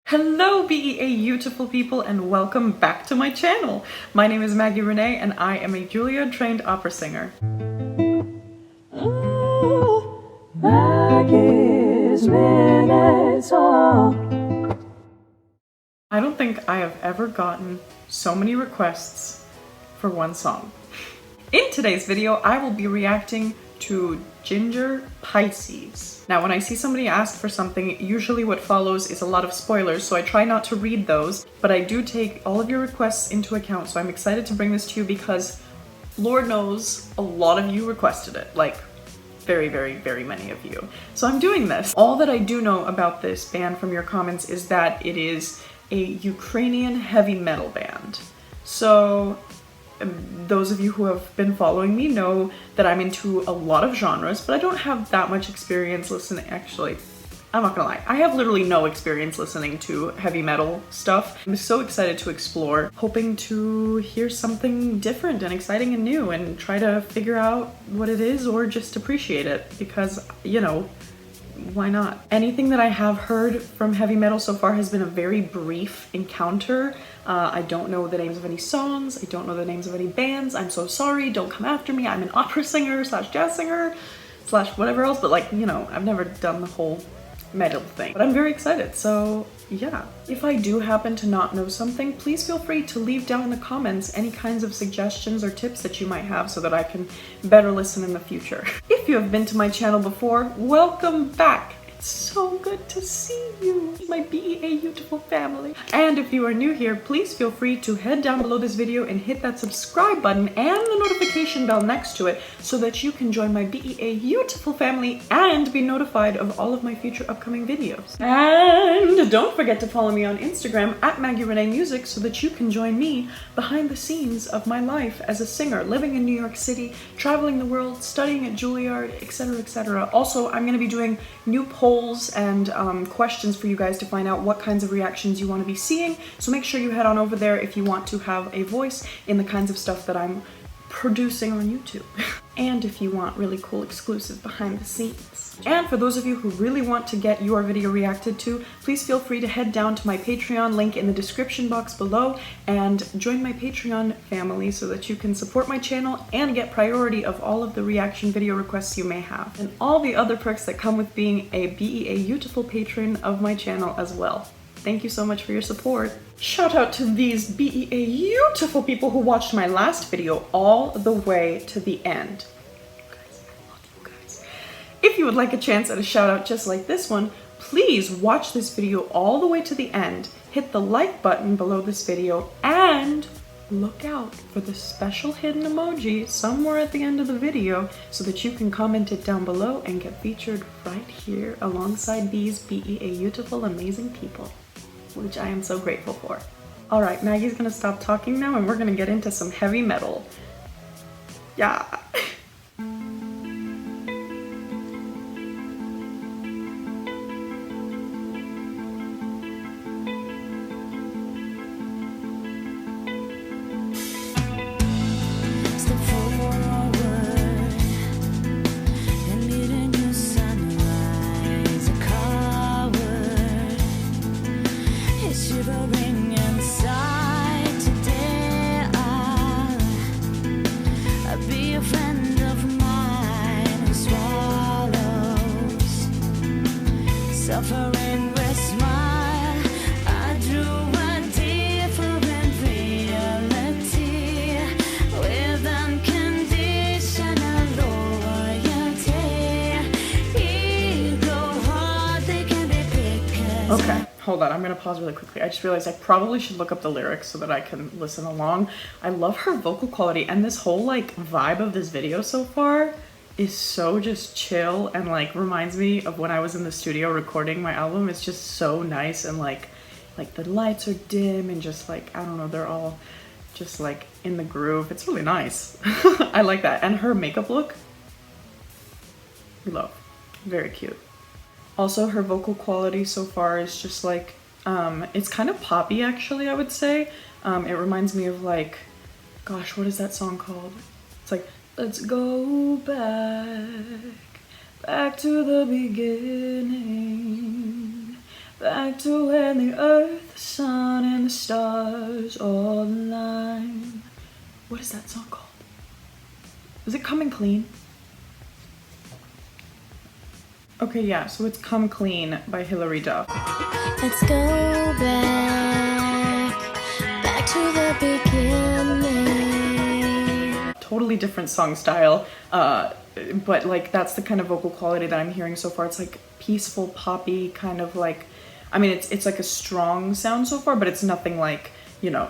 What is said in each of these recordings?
Hello BEA beautiful people and welcome back to my channel. My name is Maggie Renee and I am a Juilliard trained opera singer. Maggie's Minutes. I don't think I have ever gotten so many requests for one song. In today's video, I will be reacting to Jinjer Pisces. Now, when I see somebody ask for something, usually what follows is a lot of spoilers, so I try not to read those, but I do take all of your requests into account, so I'm excited to bring this to you because Lord knows a lot of you requested it, like very, very, very many of you. So I'm doing this. All that I do know about this band from your comments is that it is a Ukrainian heavy metal band. So those of you who have been following me know that I'm into a lot of genres, but I don't have that much experience listening. Actually, I'm not gonna lie, I have literally no experience listening to heavy metal stuff. I'm so excited to explore, hoping to hear something different and exciting and new and try to figure out what it is or just appreciate it because, you know, why not? Anything that I have heard from heavy metal so far has been a very brief encounter. I don't know the names of any songs. I don't know the names of any bands. I'm so sorry. Don't come after me. I'm an opera singer slash jazz singer slash whatever else, but like, you know, I've never done the whole metal thing. But I'm very excited, so yeah. If I do happen to not know something, please feel free to leave down in the comments any kinds of suggestions or tips that you might have so that I can better listen in the future. If you have been to my channel before, welcome back. It's so good to see you, my BEA beautiful family. And if you are new here, please feel free to head down below this video and hit that subscribe button and the notification bell next to it so that you can join my BEA beautiful family and be notified of all of my future upcoming videos. And don't forget to follow me on Instagram at Maggie Renee Music so that you can join me behind the scenes of my life as a singer, living in New York City, traveling the world, studying at Juilliard, etc., etc. Also, I'm going to be doing new polls and questions for you guys to find out what kinds of reactions you want to be seeing. So make sure you head on over there if you want to have a voice in the kinds of stuff that I'm producing on YouTube. And if you want really cool exclusive behind the scenes. And for those of you who really want to get your video reacted to, please feel free to head down to my Patreon link in the description box below and join my Patreon family so that you can support my channel and get priority of all of the reaction video requests you may have. And all the other perks that come with being a BEA beautiful patron of my channel as well. Thank you so much for your support. Shout out to these BEA beautiful people who watched my last video all the way to the end. You guys, I love you guys. If you would like a chance at a shout out just like this one, please watch this video all the way to the end, hit the like button below this video, and look out for the special hidden emoji somewhere at the end of the video so that you can comment it down below and get featured right here alongside these BEA beautiful amazing people, which I am so grateful for. All right, Maggie's gonna stop talking now and we're gonna get into some heavy metal. Yeah. Suffering with smile, I drew a different reality with unconditional loyalty. Ego heart, they can be picked. Okay, hold on, I'm gonna pause really quickly. I just realized I probably should look up the lyrics so that I can listen along. I love her vocal quality and this whole like vibe of this video so far is so just chill and like reminds me of when I was in the studio recording my album. It's just so nice and like the lights are dim and just like, I don't know, they're all just like in the groove. It's really nice. I like that. And her makeup look, love, very cute. Also, her vocal quality so far is just like, it's kind of poppy actually, I would say. It reminds me of like, gosh, what is that song called? It's like, let's go back to the beginning. Back to when the earth, the sun, and the stars all align. What is that song called? Is it Coming Clean? Okay, yeah, so it's Come Clean by Hilary Duff. Let's go back to the beginning. Totally different song style, but like that's the kind of vocal quality that I'm hearing so far. It's like peaceful, poppy, kind of like, I mean, it's like a strong sound so far, but it's nothing like, you know,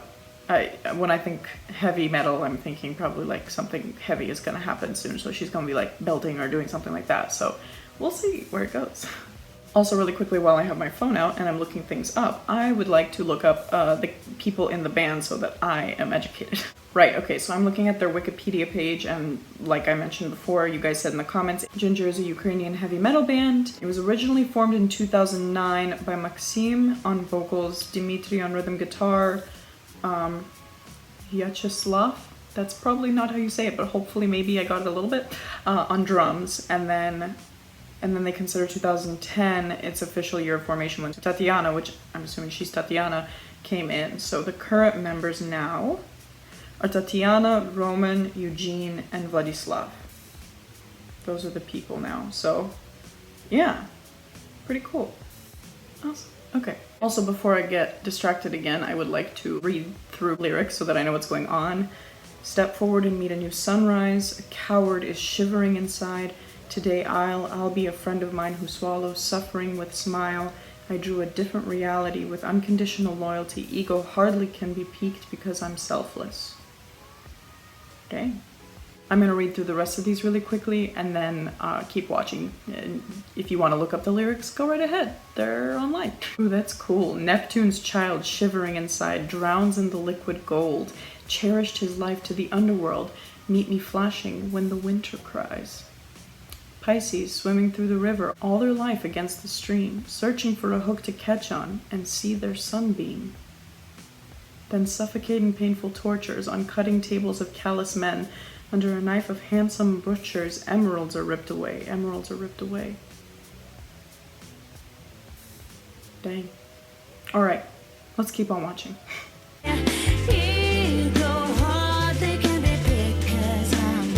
when I think heavy metal, I'm thinking probably like something heavy is gonna happen soon, so she's gonna be like belting or doing something like that, so we'll see where it goes. Also, really quickly, while I have my phone out and I'm looking things up, I would like to look up the people in the band so that I am educated. Right, okay, so I'm looking at their Wikipedia page, and like I mentioned before, you guys said in the comments, Jinjer is a Ukrainian heavy metal band. It was originally formed in 2009 by Maxim on vocals, Dimitri on rhythm guitar, Vyacheslav, that's probably not how you say it, but hopefully maybe I got it a little bit, on drums, and then they consider 2010 its official year of formation when Tatiana, which I'm assuming she's Tatiana, came in. So the current members now are Tatiana, Roman, Eugene, and Vladislav. Those are the people now. So yeah, pretty cool. Awesome. Okay. Also, before I get distracted again, I would like to read through lyrics so that I know what's going on. Step forward and meet a new sunrise. A coward is shivering inside. Today I'll be a friend of mine who swallows suffering with smile. I drew a different reality with unconditional loyalty. Ego hardly can be piqued because I'm selfless. Okay. I'm gonna read through the rest of these really quickly and then keep watching. And if you want to look up the lyrics, go right ahead. They're online. Ooh, that's cool. Neptune's child shivering inside, drowns in the liquid gold. Cherished his life to the underworld. Meet me flashing when the winter cries. Pisces swimming through the river all their life against the stream, searching for a hook to catch on and see their sunbeam. Then suffocating painful tortures on cutting tables of callous men. Under a knife of handsome butchers, emeralds are ripped away. Emeralds are ripped away. Dang. All right, let's keep on watching. Ego hardly can be picked 'cause I'm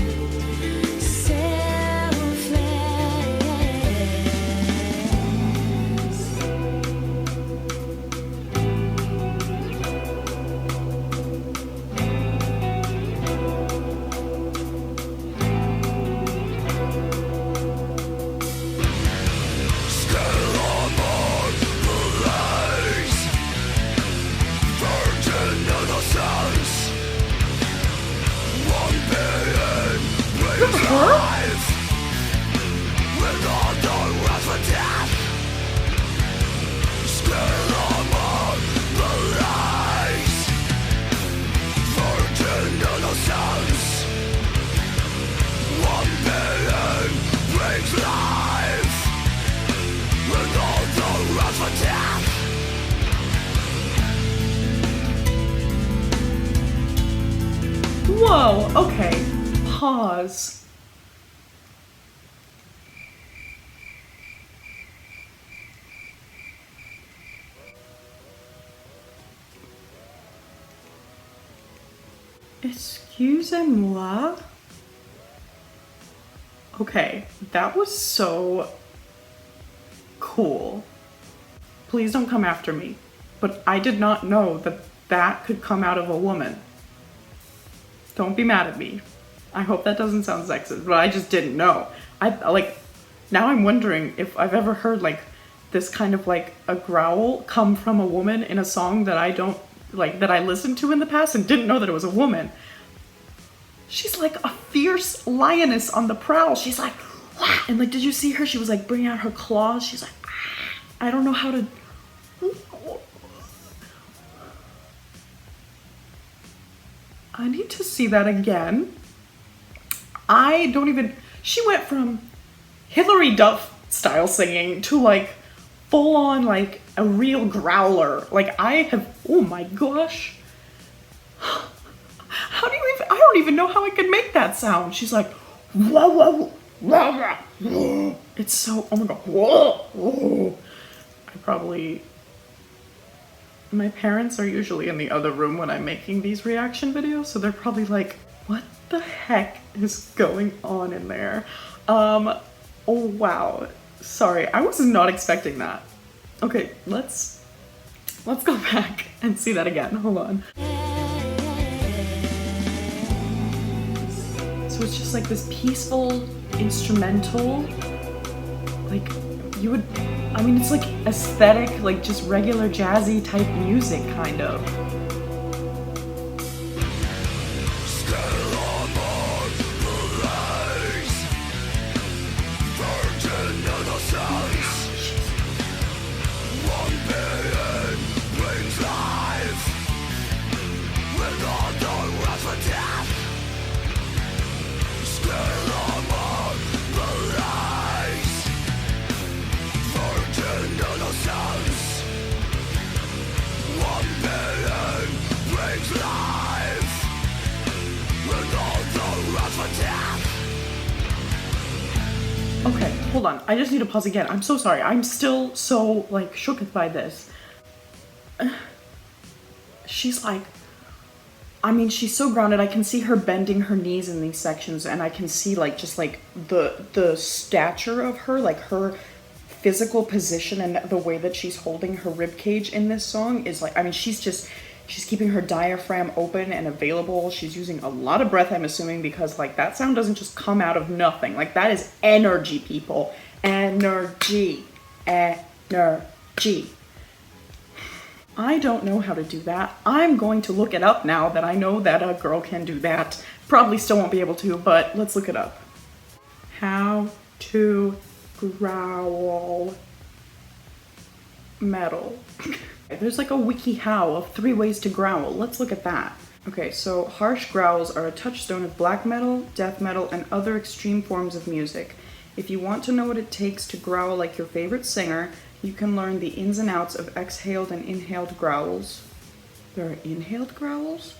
Whoa, okay, pause. Excusez-moi. Okay, that was so cool. Please don't come after me, but I did not know that that could come out of a woman. Don't be mad at me. I hope that doesn't sound sexist, but I just didn't know. Now I'm wondering if I've ever heard like this kind of like a growl come from a woman in a song that I don't like, that I listened to in the past and didn't know that it was a woman. She's like a fierce lioness on the prowl. She's like, wah! And like, did you see her? She was like bringing out her claws. She's like, ah! I don't know how to. I need to see that again. She went from Hilary Duff style singing to like full on like a real growler. Like oh my gosh. I don't even know how I could make that sound. She's like, whoa, whoa, whoa, whoa. It's so, oh my God, whoa, whoa. I probably... My parents are usually in the other room when I'm making these reaction videos, so they're probably like, what the heck is going on in there? Oh wow. Sorry, I was not expecting that. Okay, let's go back and see that again. Hold on. So it's just like this peaceful instrumental, like you would, I mean, it's like aesthetic, like just regular jazzy type music, kind of. Okay, hold on. I just need to pause again. I'm so sorry. I'm still so, like, shooketh by this. She's like, I mean, she's so grounded. I can see her bending her knees in these sections, and I can see, like, just, like, the stature of her, like, her physical position and the way that she's holding her rib cage in this song is, like, I mean, she's keeping her diaphragm open and available. She's using a lot of breath, I'm assuming, because, like, that sound doesn't just come out of nothing. Like, that is energy, people. Energy. Energy. I don't know how to do that. I'm going to look it up now that I know that a girl can do that. Probably still won't be able to, but let's look it up. How to growl metal. There's like a WikiHow of 3 ways to growl. Let's look at that. Okay, so harsh growls are a touchstone of black metal, death metal, and other extreme forms of music. If you want to know what it takes to growl like your favorite singer, you can learn the ins and outs of exhaled and inhaled growls. There are inhaled growls?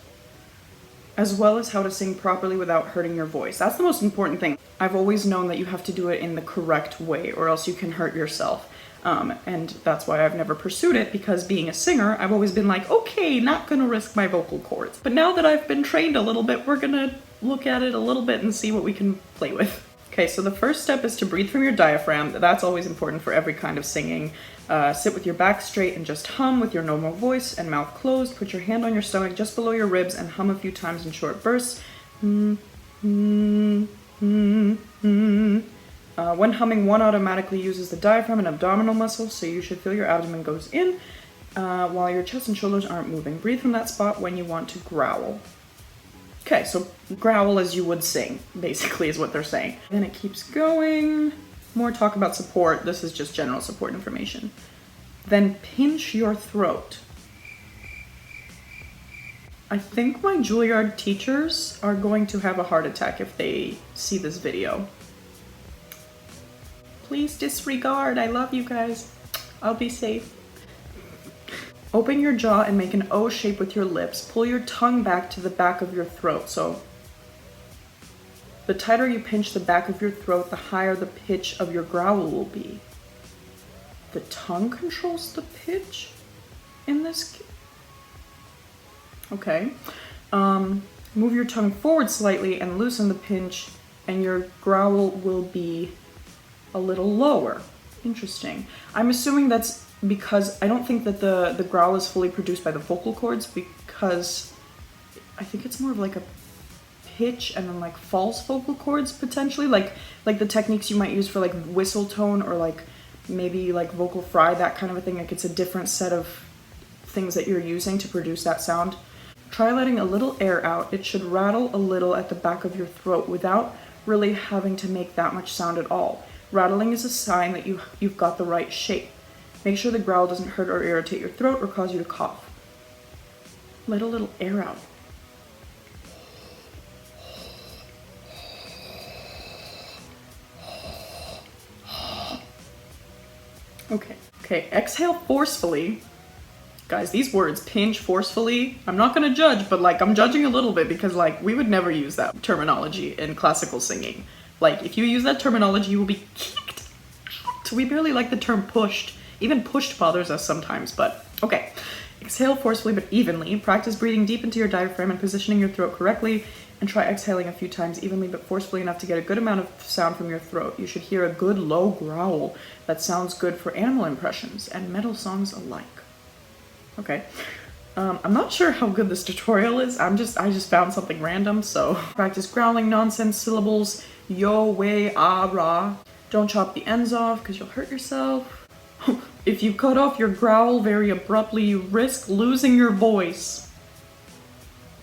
As well as how to sing properly without hurting your voice. That's the most important thing. I've always known that you have to do it in the correct way or else you can hurt yourself. And that's why I've never pursued it, because being a singer, I've always been like, okay, not gonna risk my vocal cords. But now that I've been trained a little bit, we're gonna look at it a little bit and see what we can play with. Okay, so the first step is to breathe from your diaphragm. That's always important for every kind of singing. Sit with your back straight and just hum with your normal voice and mouth closed. Put your hand on your stomach just below your ribs and hum a few times in short bursts. When humming, one automatically uses the diaphragm and abdominal muscles, so you should feel your abdomen goes in while your chest and shoulders aren't moving. Breathe from that spot when you want to growl. Okay, so growl as you would sing, basically, is what they're saying. Then it keeps going. More talk about support. This is just general support information. Then pinch your throat. I think my Juilliard teachers are going to have a heart attack if they see this video. Please disregard. I love you guys. I'll be safe. Open your jaw and make an O shape with your lips. Pull your tongue back to the back of your throat. So the tighter you pinch the back of your throat, the higher the pitch of your growl will be. The tongue controls the pitch in this. Okay. Move your tongue forward slightly and loosen the pinch, and your growl will be a little lower. Interesting. I'm assuming that's because I don't think that the growl is fully produced by the vocal cords, because I think it's more of like a pitch and then like false vocal cords potentially, like the techniques you might use for like whistle tone or like maybe like vocal fry, that kind of a thing. Like it's a different set of things that you're using to produce that sound. Try letting a little air out. It should rattle a little at the back of your throat without really having to make that much sound at all. Rattling is a sign that you've got the right shape. Make sure the growl doesn't hurt or irritate your throat or cause you to cough. Let a little air out. Okay, exhale forcefully. Guys, these words, pinch, forcefully, I'm not gonna judge, but like I'm judging a little bit because like we would never use that terminology in classical singing. Like if you use that terminology, you will be kicked. So we barely like the term pushed Even pushed bothers us sometimes, but okay. Exhale forcefully but evenly. Practice breathing deep into your diaphragm and positioning your throat correctly, and try exhaling a few times evenly but forcefully enough to get a good amount of sound from your throat. You should hear a good low growl that sounds good for animal impressions and metal songs alike. Okay. I'm not sure how good this tutorial is. I just found something random, so practice growling nonsense syllables. Yo, way, ah, rah. Don't chop the ends off because you'll hurt yourself. If you cut off your growl very abruptly, you risk losing your voice.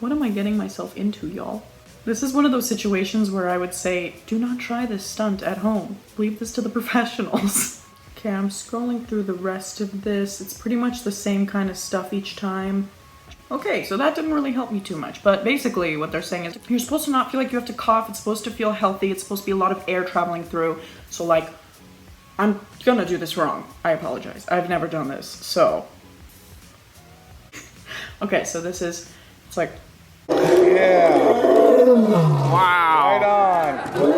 What am I getting myself into, y'all? This is one of those situations where I would say, do not try this stunt at home. Leave this to the professionals. Okay, I'm scrolling through the rest of this. It's pretty much the same kind of stuff each time. Okay, so that didn't really help me too much, but basically what they're saying is you're supposed to not feel like you have to cough. It's supposed to feel healthy. It's supposed to be a lot of air traveling through. So like, I'm gonna do this wrong. I apologize. I've never done this, so. Okay, so this is, it's like. Yeah. Wow. Right on.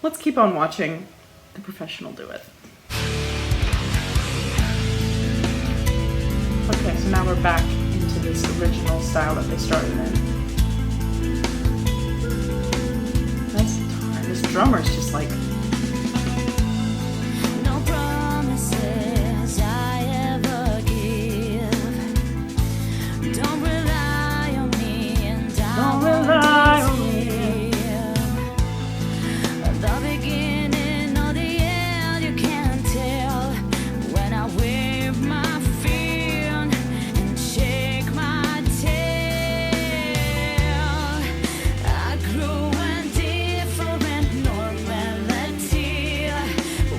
Let's keep on watching the professional do it. Okay, so now we're back into this original style that they started in. Nice guitar. This drummer's just like. No promises I ever give. Don't rely on me and Don't rely on me. The beginning or the end, you can't tell. When I wave my fin and shake my tail, I grew a different normality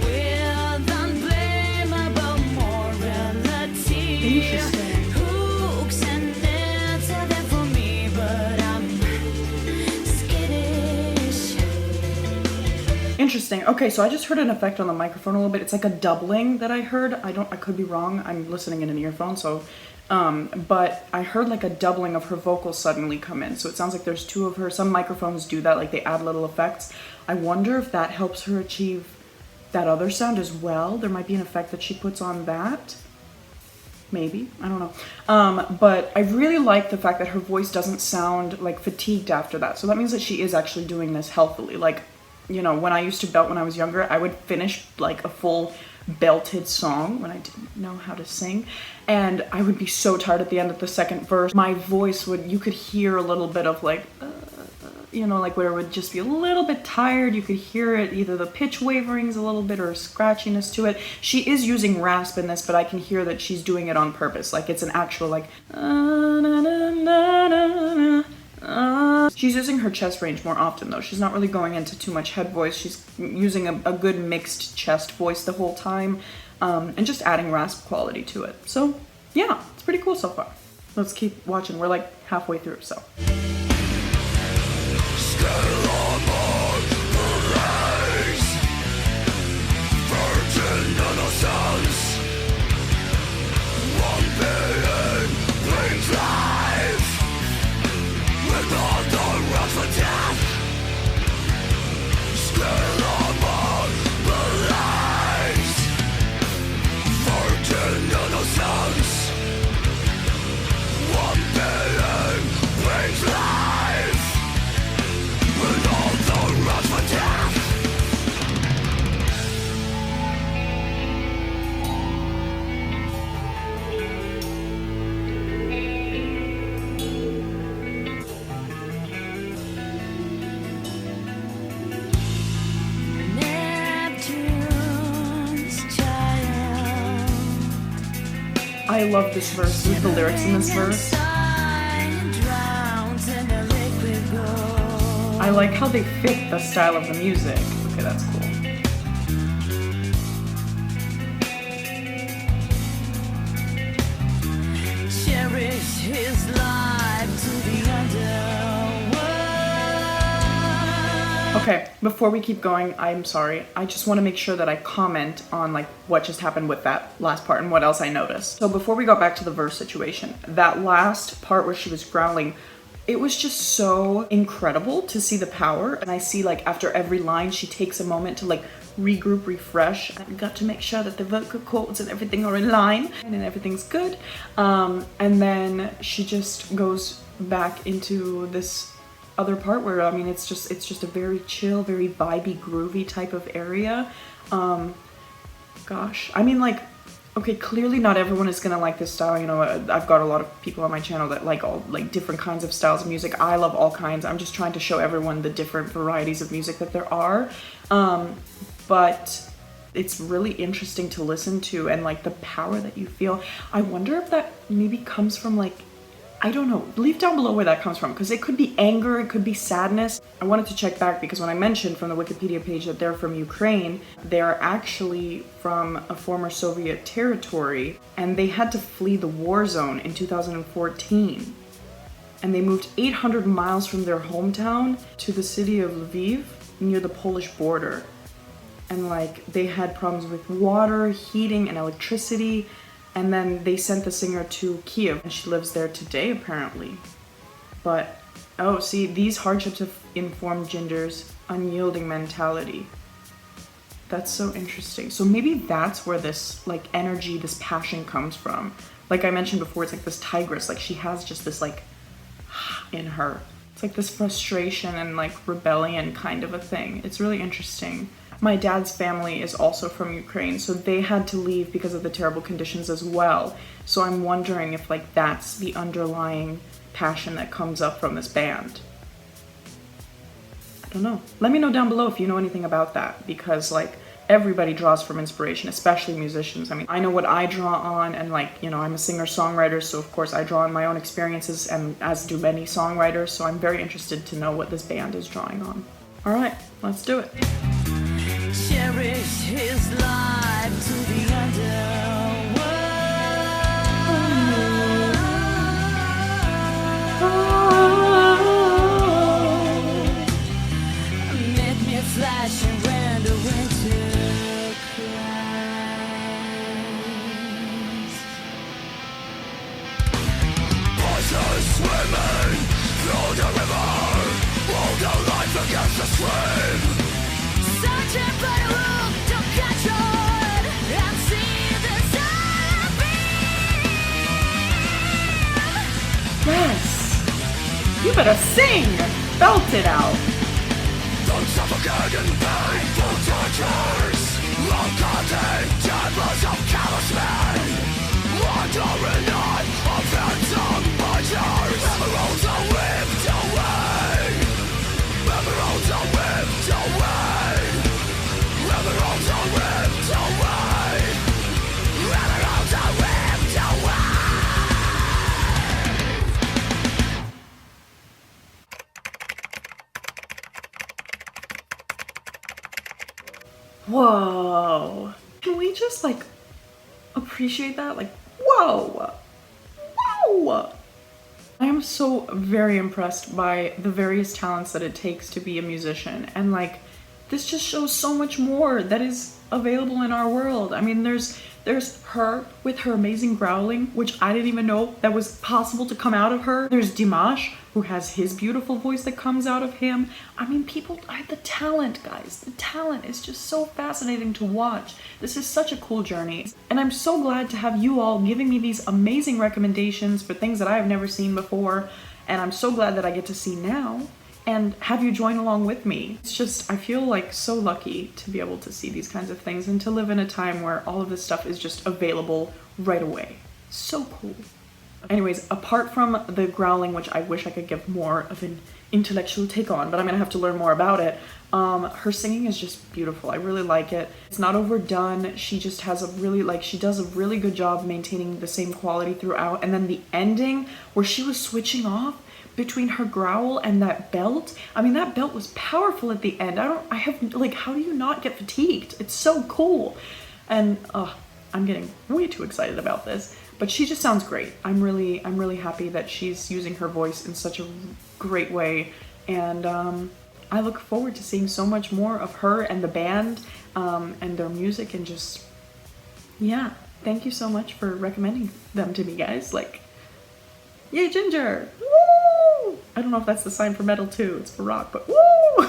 with unblameable morality. Interesting. Hooks and nets are there for me, but I'm skittish. Interesting. Okay, so I just heard an effect on the microphone a little bit. It's like a doubling that I heard. I could be wrong. I'm listening in an earphone, so but I heard like a doubling of her vocals suddenly come in. So it sounds like there's two of her. Some microphones do that, like they add little effects. I wonder if that helps her achieve that other sound as well. There might be an effect that she puts on that. Maybe, I don't know. But I really like the fact that her voice doesn't sound like fatigued after that. So that means that she is actually doing this healthily. Like, you know, when I used to belt when I was younger, I would finish like a full belted song when I didn't know how to sing. And I would be so tired at the end of the second verse. My voice would, you could hear a little bit of like, you know, like where it would just be a little bit tired. You could hear it, either the pitch waverings a little bit or scratchiness to it. She is using rasp in this, but I can hear that she's doing it on purpose. Like it's an actual like, she's using her chest range more often though. She's not really going into too much head voice. She's using a good mixed chest voice the whole time, and just adding rasp quality to it. So yeah, it's pretty cool so far. Let's keep watching. We're like halfway through, so. I love this verse, with the lyrics in this verse. I like how they fit the style of the music. Okay, that's cool. Cherish his life to the underworld. Okay, before we keep going, I'm sorry. I just want to make sure that I comment on like what just happened with that last part and what else I noticed. So before we got back to the verse situation, that last part where she was growling, it was just so incredible to see the power. And I see like after every line, she takes a moment to like regroup, refresh. I've got to make sure that the vocal cords and everything are in line and everything's good. And then she just goes back into this other part where, I mean, it's just a very chill, very vibey, groovy type of area. Gosh, I mean, like, okay, clearly not everyone is gonna like this style. You know, I've got a lot of people on my channel that like all like different kinds of styles of music. I love all kinds. I'm just trying to show everyone the different varieties of music that there are. But it's really interesting to listen to, and like the power that you feel. I wonder if that maybe comes from like, I don't know, leave down below where that comes from, because it could be anger, it could be sadness. I wanted to check back because when I mentioned from the Wikipedia page that they're from Ukraine, they're actually from a former Soviet territory, and they had to flee the war zone in 2014. And they moved 800 miles from their hometown to the city of Lviv near the Polish border. And like they had problems with water, heating, and electricity. And then they sent the singer to Kiev, and she lives there today, apparently. But, oh, see, these hardships have informed Jinjer's unyielding mentality. That's so interesting. So maybe that's where this, like, energy, this passion comes from. Like I mentioned before, it's like this tigress. Like, she has just this, like, in her. It's like this frustration and, like, rebellion kind of a thing. It's really interesting. My dad's family is also from Ukraine, so they had to leave because of the terrible conditions as well. So I'm wondering if like that's the underlying passion that comes up from this band. I don't know. Let me know down below if you know anything about that, because like everybody draws from inspiration, especially musicians. I mean, I know what I draw on, and like, you know, I'm a singer-songwriter, so of course I draw on my own experiences, and as do many songwriters, so I'm very interested to know what this band is drawing on. All right, let's do it. Cherish his life to the underworld. Make me flash and when the winter cries. Voices swimming through the river, hold their life against the stream. Searching for the world to catch on and see the sun beam. Yes! You better sing! Belt it out! Don't suffocate in painful tortures, long-cutting chambers of callous men, wandering on of phantom pleasures. Emeralds are whipped away, emeralds are whipped away, emeralds are whipped away, emeralds are whipped away. Whoa. Can we just like appreciate that? Like, whoa. Whoa. I am so very impressed by the various talents that it takes to be a musician. And like, this just shows so much more that is available in our world. I mean, there's her with her amazing growling, which I didn't even know that was possible to come out of her. There's Dimash, who has his beautiful voice that comes out of him. I mean, people, the talent, guys. The talent is just so fascinating to watch. This is such a cool journey. And I'm so glad to have you all giving me these amazing recommendations for things that I have never seen before. And I'm so glad that I get to see now and have you join along with me. It's just, I feel like so lucky to be able to see these kinds of things and to live in a time where all of this stuff is just available right away. So cool. Anyways, apart from the growling, which I wish I could give more of an intellectual take on, but I'm gonna have to learn more about it, her singing is just beautiful. I really like it. It's not overdone. She just has a really, like, she does a really good job maintaining the same quality throughout. And then the ending where she was switching off between her growl and that belt. I mean, that belt was powerful at the end. I have, like, how do you not get fatigued? It's so cool. And I'm getting way too excited about this, but she just sounds great. I'm really happy that she's using her voice in such a great way. And I look forward to seeing so much more of her and the band and their music, and just, yeah, thank you so much for recommending them to me, guys. Like, yay, Jinjer! Woo! I don't know if that's the sign for metal too. It's for rock, but woo!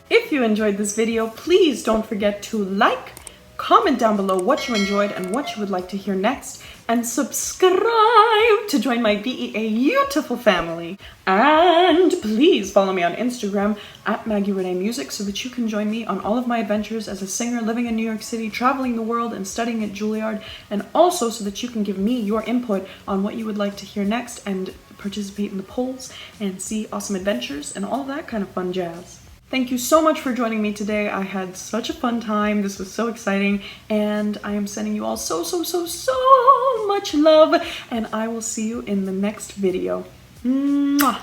If you enjoyed this video, please don't forget to like, comment down below what you enjoyed and what you would like to hear next, and subscribe to join my beautiful family. And please follow me on Instagram at Maggie Renee Music so that you can join me on all of my adventures as a singer living in New York City, traveling the world and studying at Juilliard, and also so that you can give me your input on what you would like to hear next and participate in the polls and see awesome adventures and all that kind of fun jazz. Thank you so much for joining me today. I had such a fun time. This was so exciting, and I am sending you all so much love, and I will see you in the next video. Mwah!